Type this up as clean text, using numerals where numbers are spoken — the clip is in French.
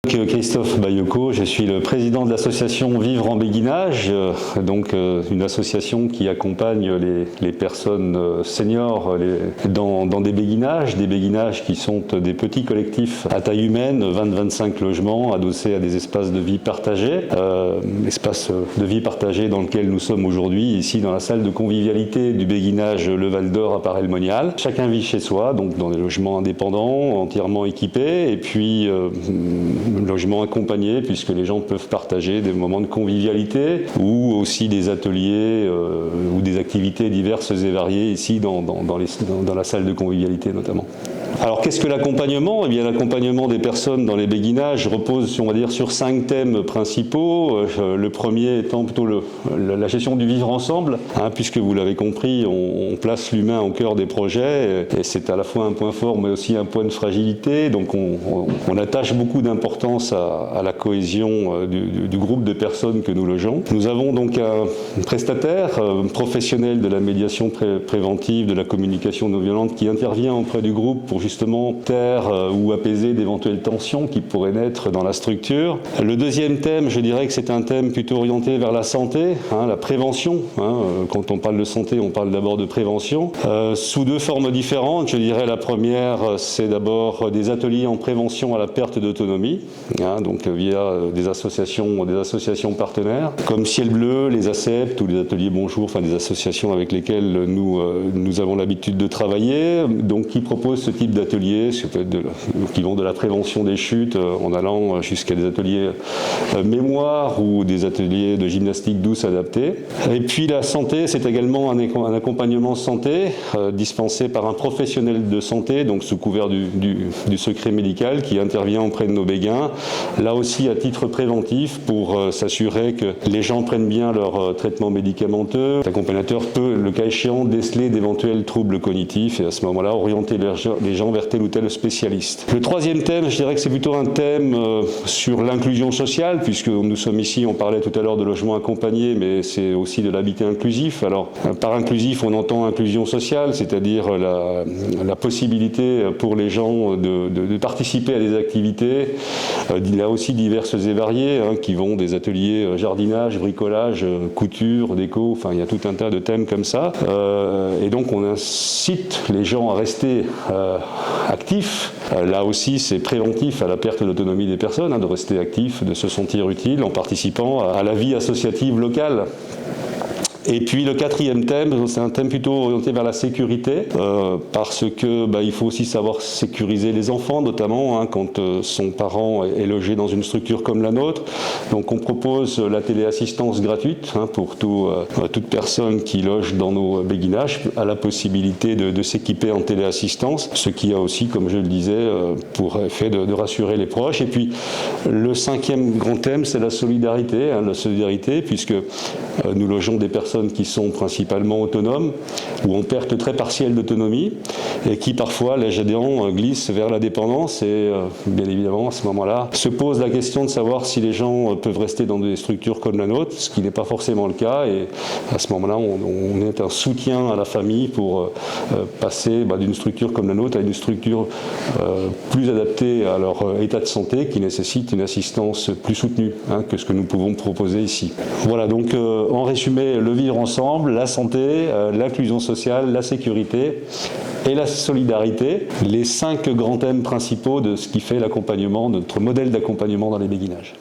Christophe Bayoko, je suis le président de l'association Vivre en Béguinage, donc une association qui accompagne les personnes seniors dans des béguinages qui sont des petits collectifs à taille humaine, 20-25 logements adossés à des espaces de vie partagés, espaces de vie partagés dans lequel nous sommes aujourd'hui, ici dans la salle de convivialité du béguinage Le Val d'Or à Paray-le-Monial. Chacun vit chez soi, donc dans des logements indépendants, entièrement équipés, et puis logement accompagné puisque les gens peuvent partager des moments de convivialité ou aussi des ateliers ou des activités diverses et variées ici dans la salle de convivialité notamment. Alors qu'est-ce que l'accompagnement ? Eh bien l'accompagnement des personnes dans les béguinages repose, on va dire, sur 5 thèmes principaux. Le premier étant plutôt la gestion du vivre ensemble, puisque vous l'avez compris, on place l'humain au cœur des projets et c'est à la fois un point fort mais aussi un point de fragilité. Donc on attache beaucoup d'importance à la cohésion du groupe de personnes que nous logeons. Nous avons donc un prestataire professionnel de la médiation préventive, de la communication non violente qui intervient auprès du groupe pour justement taire ou apaiser d'éventuelles tensions qui pourraient naître dans la structure. Le deuxième thème, je dirais que c'est un thème plutôt orienté vers la santé, la prévention. Quand on parle de santé, on parle d'abord de prévention. Sous 2 formes différentes, je dirais la première, c'est d'abord des ateliers en prévention à la perte d'autonomie, donc via des associations partenaires, comme Ciel Bleu, les ACEPT ou les ateliers Bonjour, enfin des associations avec lesquelles nous avons l'habitude de travailler, donc qui proposent ce type d'ateliers qui vont de la prévention des chutes en allant jusqu'à des ateliers mémoire ou des ateliers de gymnastique douce adaptés. Et puis la santé, c'est également un accompagnement santé dispensé par un professionnel de santé, donc sous couvert du secret médical, qui intervient auprès de nos béguins, là aussi à titre préventif pour s'assurer que les gens prennent bien leur traitement médicamenteux. L'accompagnateur peut, le cas échéant, déceler d'éventuels troubles cognitifs et à ce moment-là orienter les gens vers tel ou tel spécialiste. Le troisième thème, je dirais que c'est plutôt un thème sur l'inclusion sociale, puisque nous sommes ici, on parlait tout à l'heure de logement accompagné, mais c'est aussi de l'habitat inclusif. Alors, par inclusif, on entend inclusion sociale, c'est-à-dire la possibilité pour les gens de participer à des activités, là aussi diverses et variées, qui vont des ateliers jardinage, bricolage, couture, déco, enfin il y a tout un tas de thèmes comme ça. Et donc on incite les gens à rester actifs. Là aussi, c'est préventif à la perte d'autonomie des personnes, de rester actifs, de se sentir utile en participant à la vie associative locale. Et puis le quatrième thème, c'est un thème plutôt orienté vers la sécurité, parce que il faut aussi savoir sécuriser les enfants, notamment quand son parent est logé dans une structure comme la nôtre. Donc on propose la téléassistance gratuite pour toute personne qui loge dans nos béguinages, a la possibilité de s'équiper en téléassistance, ce qui a aussi, comme je le disais, pour effet de rassurer les proches. Et puis le 5e grand thème, c'est la solidarité, puisque nous logeons des personnes qui sont principalement autonomes ou en perte très partielle d'autonomie et qui parfois, l'âge adhérent, glissent vers la dépendance et bien évidemment à ce moment-là se pose la question de savoir si les gens peuvent rester dans des structures comme la nôtre, ce qui n'est pas forcément le cas, et à ce moment-là on est un soutien à la famille pour passer d'une structure comme la nôtre à une structure plus adaptée à leur état de santé qui nécessite une assistance plus soutenue que ce que nous pouvons proposer ici. Voilà, donc en résumé, le vivre ensemble, la santé, l'inclusion sociale, la sécurité et la solidarité, les 5 grands thèmes principaux de ce qui fait l'accompagnement, notre modèle d'accompagnement dans les béguinages.